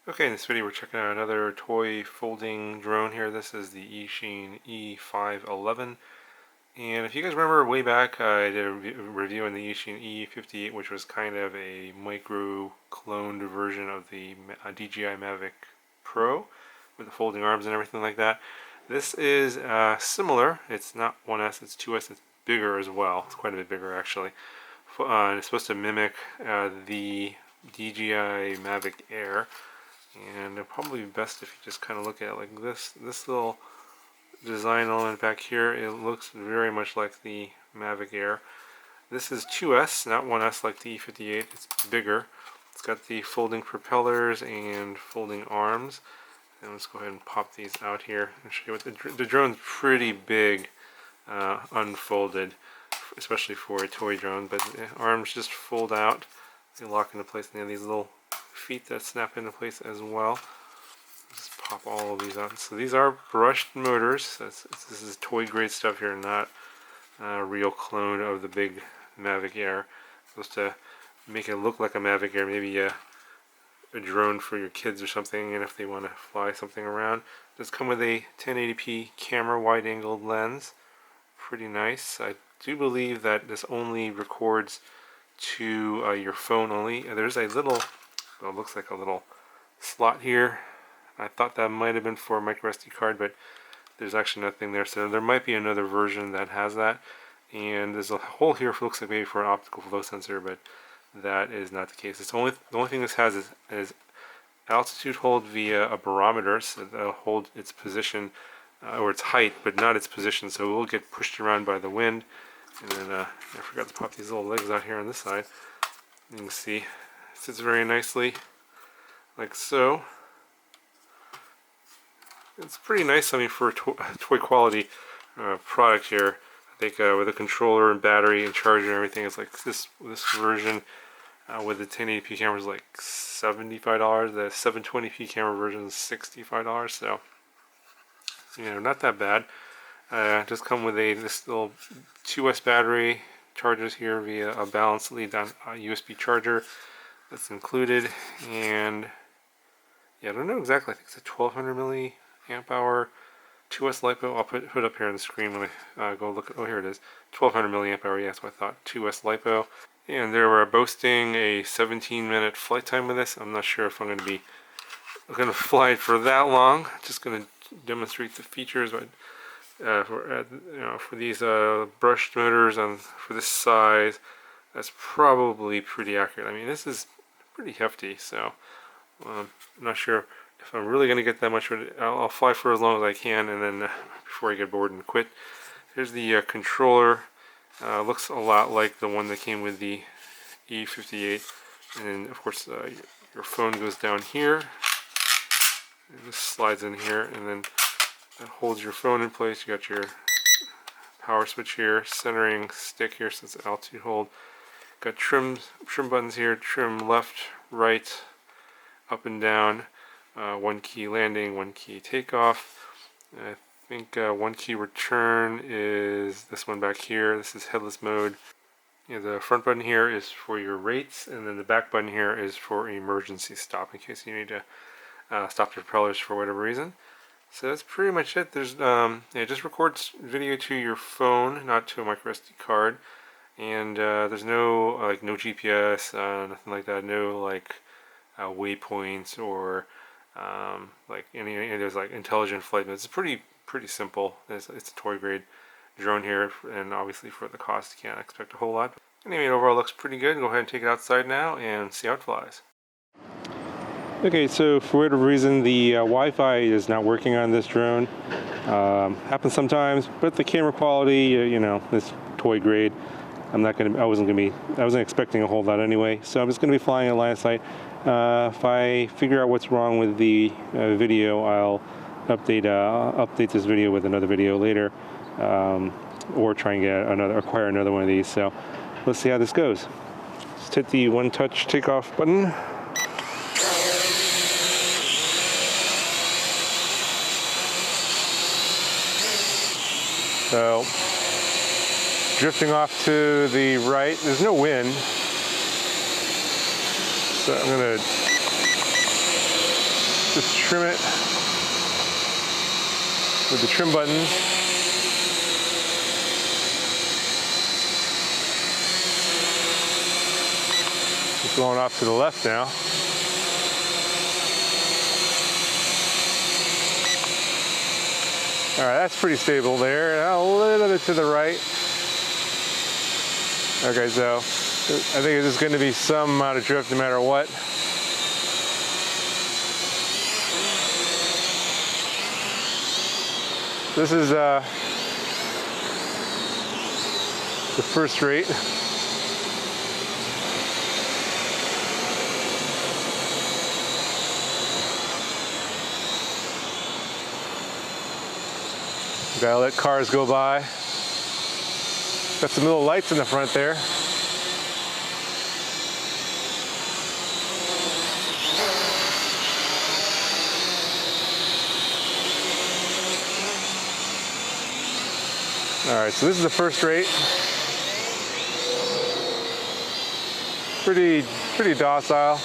Okay, in this video we're checking out another toy folding drone here. This is the Eachine E511. And if you guys remember way back, I did a review on the Eachine E511, which was kind of a micro-cloned version of the DJI Mavic Pro with the folding arms and everything like that. This is similar. It's not 1S, it's 2S. It's bigger as well. It's quite a bit bigger actually. It's supposed to mimic the DJI Mavic Air. And it'd probably be best if you just kind of look at it like this. This little design element back here, it looks very much like the Mavic Air. This is 2S, not 1S like the E58. It's bigger. It's got the folding propellers and folding arms. And let's go ahead and pop these out here and show you what the drone's pretty big, unfolded, especially for a toy drone. But the arms just fold out. They lock into place, and they have these little feet that snap into place as well. Just pop all of these out. So these are brushed motors. This is toy grade stuff here, not a real clone of the big Mavic Air. Supposed to make it look like a Mavic Air, maybe a drone for your kids or something, and if they want to fly something around. It does come with a 1080p camera wide-angled lens. Pretty nice. I do believe that this only records to your phone only. There's a little, well, it looks like a little slot here. I thought that might have been for a micro SD card, but there's actually nothing there. So there might be another version that has that. And there's a hole here that looks like maybe for an optical flow sensor, but that is not the case. The only thing this has is altitude hold via a barometer, so that'll hold its position or its height, but not its position. So it will get pushed around by the wind. And then I forgot to pop these little legs out here on this side. You can see it sits very nicely, like so. It's pretty nice, I mean, for a toy quality product here. I think with a controller and battery and charger and everything, it's like this version with the 1080p camera is like $75. The 720p camera version is $65. So, you know, not that bad. Just come with this little 2S battery, charges here via a balanced lead down USB charger that's included, and yeah, I don't know exactly. I think it's a 1200 milliamp hour 2S LiPo. I'll put up here on the screen when I go look at. Oh, here it is, 1200 milliamp hour. Yeah, that's what I thought. 2S LiPo, and they were boasting a 17-minute flight time with this. I'm not sure if I'm going to fly it for that long. Just going to demonstrate the features, but. For these brushed motors for this size, that's probably pretty accurate. I mean, this is pretty hefty, so I'm not sure if I'm really going to get that much. I'll fly for as long as I can, and then before I get bored and quit. Here's the controller. Looks a lot like the one that came with the E58, and then of course your phone goes down here. It just slides in here, and then that holds your phone in place. You got your power switch here, centering stick here since it's altitude hold. Got trim buttons here, trim left, right, up and down. 1 key landing, 1 key takeoff. I think 1 key return is this one back here. This is headless mode. Yeah, the front button here is for your rates, and then the back button here is for emergency stop in case you need to stop the propellers for whatever reason. So that's pretty much it. There's it just records video to your phone, not to a micro SD card, and there's no no GPS, nothing like that. No like waypoints or like any there's like intelligent flight modes. It's pretty simple. It's a toy grade drone here, and obviously for the cost, you can't expect a whole lot. Anyway, it overall looks pretty good. Go ahead and take it outside now and see how it flies. Okay, so for whatever reason, the Wi-Fi is not working on this drone. Happens sometimes, but the camera quality, you know, is toy grade. I wasn't expecting a whole lot anyway. So I'm just going to be flying a line of sight. If I figure out what's wrong with the video, I'll update this video with another video later, or try and acquire another one of these. So let's see how this goes. Just hit the one-touch takeoff button. So, drifting off to the right, there's no wind, so I'm going to Just trim it with the trim buttons. It's going off to the left now. All right, that's pretty stable there. Now a little bit to the right. Okay, so I think there's going to be some amount of drift no matter what. This is the first rate. Gotta let cars go by. Got some little lights in the front there. All right, so this is the first rate. Pretty docile.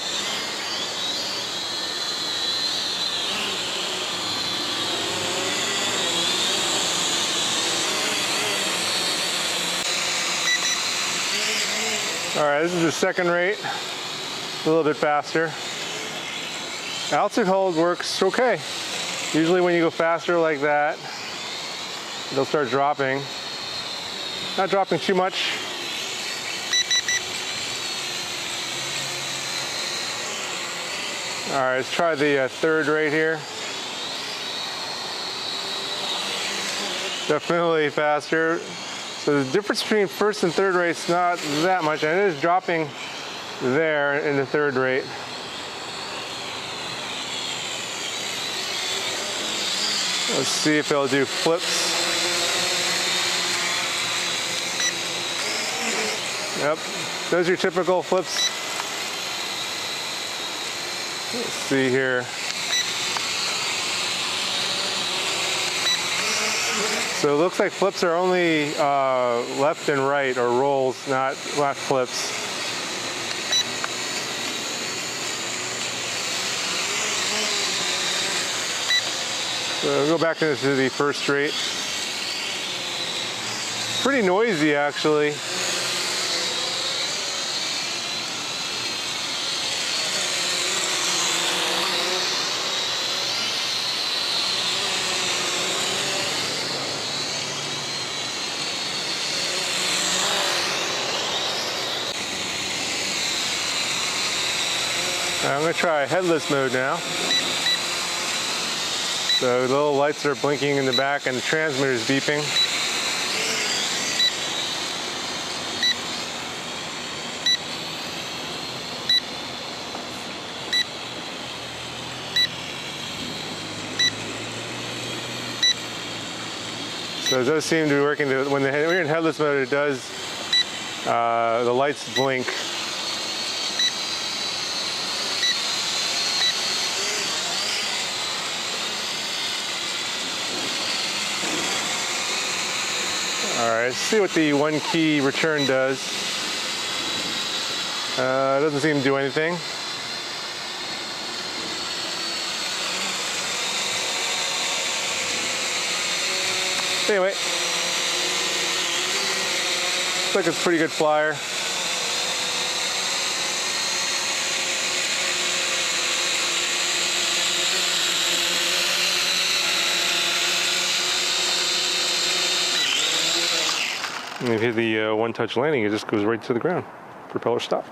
All right, this is the second rate, a little bit faster. Altitude hold works okay. Usually when you go faster like that, it'll start dropping. Not dropping too much. All right, let's try the third rate here. Definitely faster. So the difference between first and third rate's not that much, and it is dropping there in the third rate. Let's see if it'll do flips. Yep, those are your typical flips. Let's see here. So it looks like flips are only left and right, or rolls, not flips. So we'll go back into the first rate. Pretty noisy, actually. I'm going to try headless mode now. So the little lights are blinking in the back and the transmitter is beeping. So it does seem to be working. When you're in headless mode, it does, the lights blink. All right, let's see what the one key return does. It doesn't seem to do anything. Anyway, looks like it's a pretty good flyer. And if you hit the one-touch landing, it just goes right to the ground. Propeller stop.